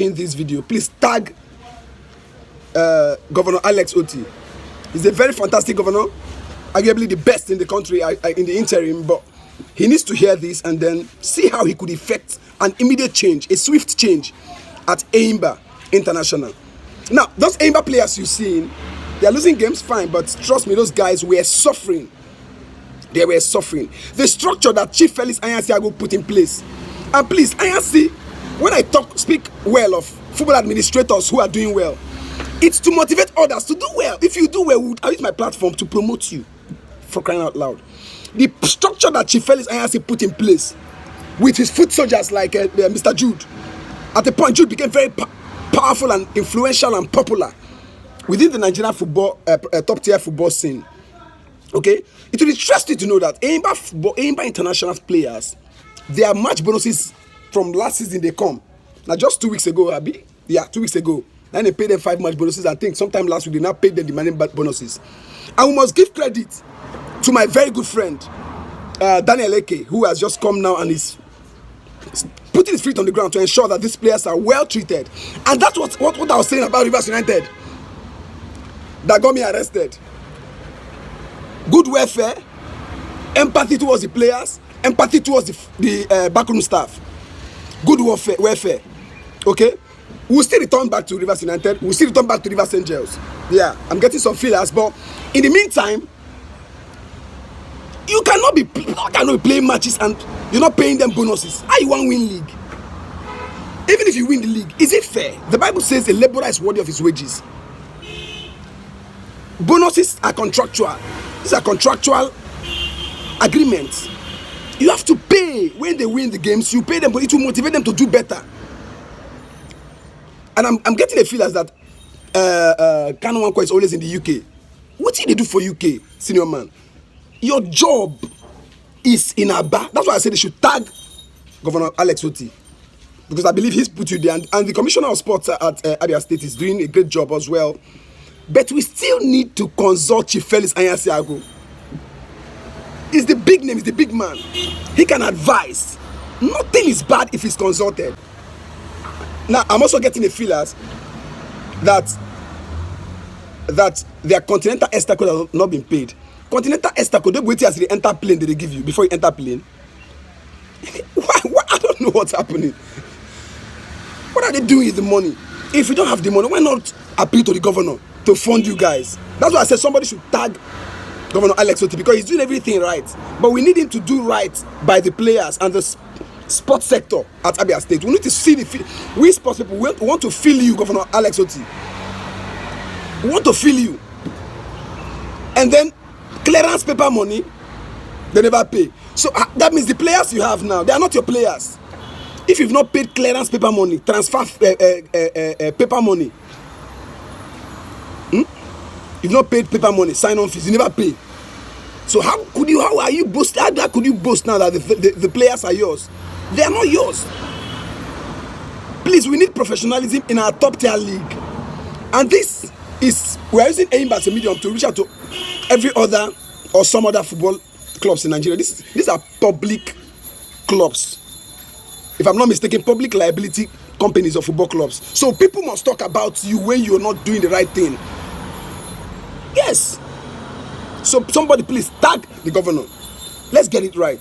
in this video, please tag Governor Alex Otti. He's a very fantastic governor, arguably the best in the country in the interim, but he needs to hear this and then see how he could effect an immediate change, a swift change at Eimba International. Now, those Eimba players you've seen, they are losing games, fine, but trust me, those guys were suffering. They were suffering. The structure that Chief Felix Anyansi put in place. And please, Anyansi, when I speak well of football administrators who are doing well, it's to motivate others to do well. If you do well, I use my platform to promote you, for crying out loud. The structure that Chief Felix Anyansi put in place with his foot soldiers like Mr. Jude, at a point, Jude became very powerful and influential and popular within the Nigerian football, top-tier football scene. Okay? It will interest you to know that Eimba International players, their match bonuses from last season, they come. Now, just 2 weeks ago, Abi? Yeah, 2 weeks ago. Then they paid them 5 match bonuses. I think sometime last week, they now paid them the money bonuses. And we must give credit to my very good friend, Daniel Eke, who has just come now and is putting his feet on the ground to ensure that these players are well treated. And that's what I was saying about Rivers United that got me arrested. Good welfare, empathy towards the players, empathy towards the backroom staff. Good welfare. Okay? We'll still return back to Rivers United. We'll still return back to Rivers Angels. Yeah, I'm getting some feelers, but in the meantime, you cannot be playing matches and you're not paying them bonuses. How you want to win league? Even if you win the league, is it fair? The Bible says a laborer is worthy of his wages. Bonuses are contractual. These are contractual agreements. You have to pay when they win the games. You pay them, but it will motivate them to do better. And I'm getting a feel as that Kanu Wankwo is always in the UK. What did they do for UK, senior man? Your job is in Aba. That's why I said they should tag Governor Alex Otti, because I believe he's put you there. And the Commissioner of Sports at Abia State is doing a great job as well. But we still need to consult Chief Felix Anyansi. He's the big name, he's the big man. He can advise. Nothing is bad if he's consulted. Now, I'm also getting a feelers that their continental extra code has not been paid. Continental extra code, they wait as they enter plane that they give you before you enter plane. Why? I don't know what's happening. What are they doing with the money? If you don't have the money, why not appeal to the governor to fund you guys? That's why I said somebody should tag Governor Alex Otti, because he's doing everything right. But we need him to do right by the players and the sports sector at Abia State. We need to see we sports people, we want to feel you, Governor Alex Otti. We want to feel you. And then clearance paper money, they never pay. So that means the players you have now, they are not your players. If you've not paid clearance paper money, transfer paper money, you've not paid paper money, sign-on fees, you never pay. So how could you boast now that the players are yours? They are not yours. Please, we need professionalism in our top tier league. And this is, we are using Eimba as a medium to reach out to every other or some other football clubs in Nigeria. These are public clubs. If I'm not mistaken, public liability companies or football clubs. So people must talk about you when you're not doing the right thing. Yes. So somebody please tag the governor. Let's get it right.